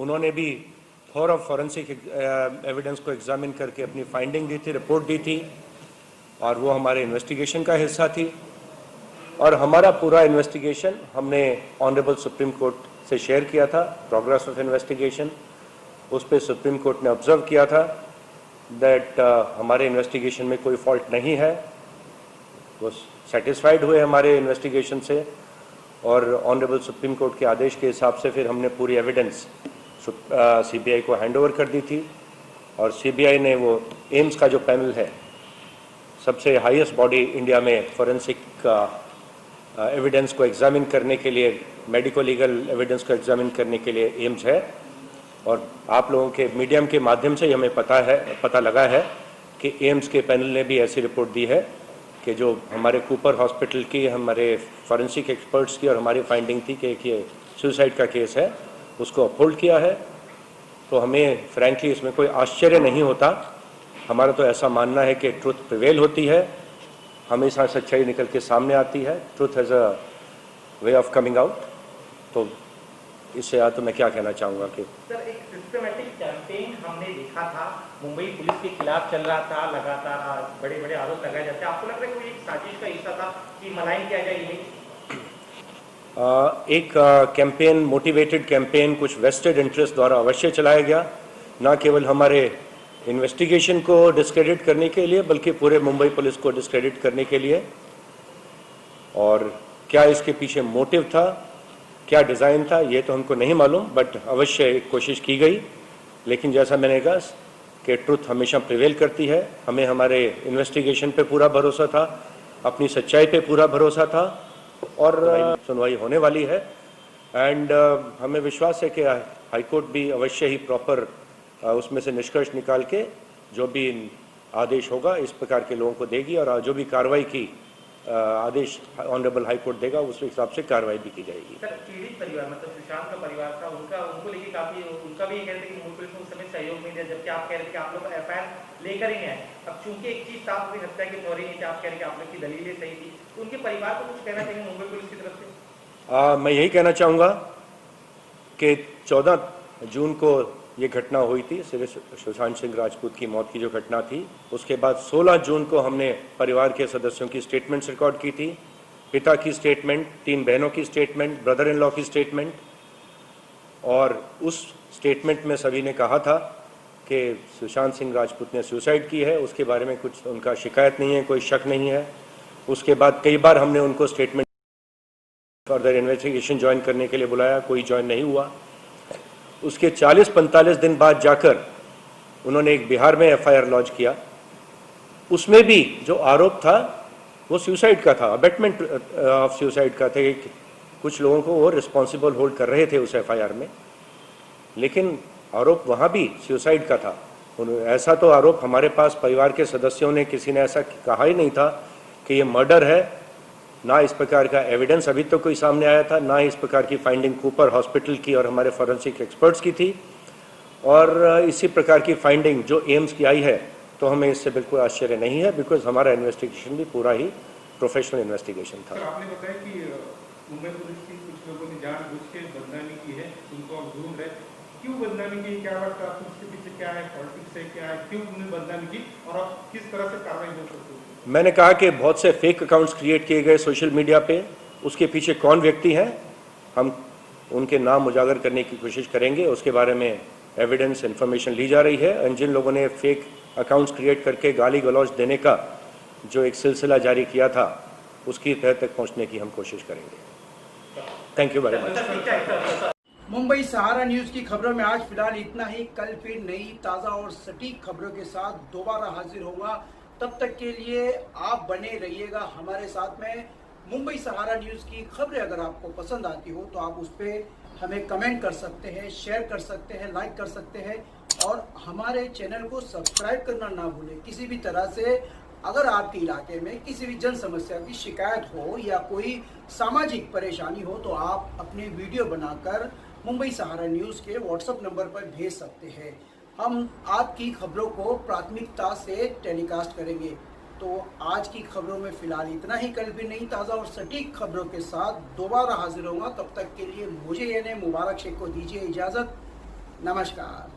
उन्होंने भी थोड़ा फॉरेंसिक एविडेंस को एग्जामिन करके अपनी फाइंडिंग दी थी, रिपोर्ट दी थी, और वो हमारे इन्वेस्टिगेशन का हिस्सा थी। और हमारा पूरा इन्वेस्टिगेशन हमने ऑनरेबल सुप्रीम कोर्ट से शेयर किया था, प्रोग्रेस ऑफ इन्वेस्टिगेशन। उस पर सुप्रीम कोर्ट ने ऑब्जर्व किया था दैट हमारे इन्वेस्टिगेशन में कोई फॉल्ट नहीं है। वो सेटिस्फाइड हुए हमारे इन्वेस्टिगेशन से, और ऑनरेबल सुप्रीम कोर्ट के आदेश के हिसाब से फिर हमने पूरी एविडेंस सीबीआई को हैंडओवर कर दी थी। और सीबीआई ने वो एम्स का जो पैनल है, सबसे हाईएस्ट बॉडी इंडिया में फॉरेंसिक एविडेंस को एग्जामिन करने के लिए, मेडिको लीगल एविडेंस को एग्जामिन करने के लिए एम्स है। और आप लोगों के मीडियम के माध्यम से हमें पता लगा है कि एम्स के पैनल ने भी ऐसी रिपोर्ट दी है कि जो हमारे कूपर हॉस्पिटल की, हमारे फॉरेंसिक एक्सपर्ट्स की और हमारी फाइंडिंग थी कि एक ये सुसाइड का केस है, उसको अपहोल्ड किया है। तो हमें फ्रैंकली इसमें कोई आश्चर्य नहीं होता। हमारा तो ऐसा मानना है कि ट्रुथ प्रिवेल होती है, हमेशा सच्चाई निकल के सामने आती है। Truth has a way of coming out. तो इससे तो मैं क्या कहना चाहूँगा कि सर, एक सिस्टमैटिक कैंपेन हमने देखा था, मुंबई पुलिस के खिलाफ चल रहा था, लगातार बड़े बड़े आरोप लगाए जाते हैं। आपको लग रहा है कोई एक साजिश का हिस्सा था कि मलाइन किया जाए इमेज? एक कैंपेन, मोटिवेटेड कैंपेन कुछ वेस्टेड इंटरेस्ट द्वारा अवश्य चलाया गया, ना केवल हमारे इन्वेस्टिगेशन को डिस्क्रेडिट करने के लिए बल्कि पूरे मुंबई पुलिस को डिस्क्रेडिट करने के लिए। और क्या इसके पीछे मोटिव था, क्या डिज़ाइन था, ये तो हमको नहीं मालूम, बट अवश्य एक कोशिश की गई। लेकिन जैसा मैंने कहा कि ट्रुथ हमेशा प्रिवेल करती है। हमें हमारे इन्वेस्टिगेशन पे पूरा भरोसा था, अपनी सच्चाई पे पूरा भरोसा था, और सुनवाई होने वाली है। एंड हमें विश्वास है कि हाईकोर्ट भी अवश्य ही प्रॉपर उसमें से निष्कर्ष निकाल के जो भी आदेश होगा इस प्रकार के लोगों को देगी, और जो भी कार्रवाई की आदेश ऑनरेबल हाई कोर्ट देगा उस हिसाब से कार्रवाई भी की जाएगी। सर, पीड़ित परिवार मतलब सुशांत का परिवार था, उनको लेके काफी, उनका भी ये कहते हैं कि मुंबई पुलिस ने उस समय सहयोग नहीं दिया, जबकि आप कह रहे थे कि आप लोग एफआईआर लेकर ही आए। अब चूंकि एक चीज साफ हुई, हत्या की थ्योरी नहीं थी, आप कह रहे कि आप लोग की दलीलें सही थी, तो उनके परिवार को कुछ कहना चाहिए मुंबई पुलिस की तरफ से? मैं यही कहना चाहूँगा कि 14 जून को ये घटना हुई थी, श्री सुशांत सिंह राजपूत की मौत की जो घटना थी। उसके बाद 16 जून को हमने परिवार के सदस्यों की स्टेटमेंट्स रिकॉर्ड की थी, पिता की स्टेटमेंट, 3 बहनों की स्टेटमेंट, ब्रदर इन लॉ की स्टेटमेंट। और उस स्टेटमेंट में सभी ने कहा था कि सुशांत सिंह राजपूत ने सुसाइड की है, उसके बारे में कुछ उनका शिकायत नहीं है, कोई शक नहीं है। उसके बाद कई बार हमने उनको स्टेटमेंट फर्दर इन्वेस्टिगेशन ज्वाइन करने के लिए बुलाया, कोई ज्वाइन नहीं हुआ। उसके 40-45 दिन बाद जाकर उन्होंने एक बिहार में एफआईआर लॉन्च किया। उसमें भी जो आरोप था वो सुसाइड का था, अबेटमेंट ऑफ सुसाइड का था। कुछ लोगों को वो रिस्पॉन्सिबल होल्ड कर रहे थे उस एफआईआर में, लेकिन आरोप वहाँ भी सुसाइड का था। ऐसा तो आरोप हमारे पास परिवार के सदस्यों ने, किसी ने ऐसा कहा ही नहीं था कि ये मर्डर है। ना इस प्रकार का एविडेंस अभी तो कोई सामने आया था, ना इस प्रकार की फाइंडिंग कूपर हॉस्पिटल की और हमारे फॉरेंसिक एक्सपर्ट्स की थी। और इसी प्रकार की फाइंडिंग जो एम्स की आई है, तो हमें इससे बिल्कुल आश्चर्य नहीं है, बिकॉज हमारा इन्वेस्टिगेशन भी पूरा ही प्रोफेशनल इन्वेस्टिगेशन था। आपने बताया कि मुंबई पुलिस की कुछ लोगों ने जानबूझ के बदनामी की है, उनको आप ढूंढ रहे, क्यों बदनामी की, क्या लगता है आपको उसके पीछे क्या है, पॉलिटिक्स है क्या है, क्यों उन्होंने बदनामी की, और आप किस तरह से कार्रवाई हो सकते हो? मैंने कहा कि बहुत से फेक अकाउंट्स क्रिएट किए गए सोशल मीडिया पे, उसके पीछे कौन व्यक्ति हैं, हम उनके नाम उजागर करने की कोशिश करेंगे। उसके बारे में एविडेंस इंफॉर्मेशन ली जा रही है। और जिन लोगों ने फेक अकाउंट्स क्रिएट करके गाली गलौज देने का जो एक सिलसिला जारी किया था, उसकी तह तक पहुंचने की हम कोशिश करेंगे। Thank you very much. Mumbai Sahara news की खबरों में आज फिलहाल इतना ही। कल फिर नई ताज़ा और सटीक खबरों के साथ दोबारा हाजिर होगा। तब तक के लिए आप बने रहिएगा हमारे साथ में। मुंबई सहारा न्यूज की खबरें अगर आपको पसंद आती हो तो आप उस पर हमें कमेंट कर सकते हैं, शेयर कर सकते हैं, लाइक कर सकते हैं, और हमारे चैनल को सब्सक्राइब करना ना भूलें। किसी भी तरह से अगर आपके इलाके में किसी भी जन समस्या की शिकायत हो या कोई सामाजिक परेशानी हो तो आप अपने वीडियो बनाकर मुंबई सहारा न्यूज़ के व्हाट्सएप नंबर पर भेज सकते हैं। हम आपकी खबरों को प्राथमिकता से टेलीकास्ट करेंगे। तो आज की खबरों में फिलहाल इतना ही। कल भी नई ताज़ा और सटीक खबरों के साथ दोबारा हाजिर होगा। तब तक के लिए मुझे यानी मुबारक शेख को दीजिए इजाज़त। नमस्कार।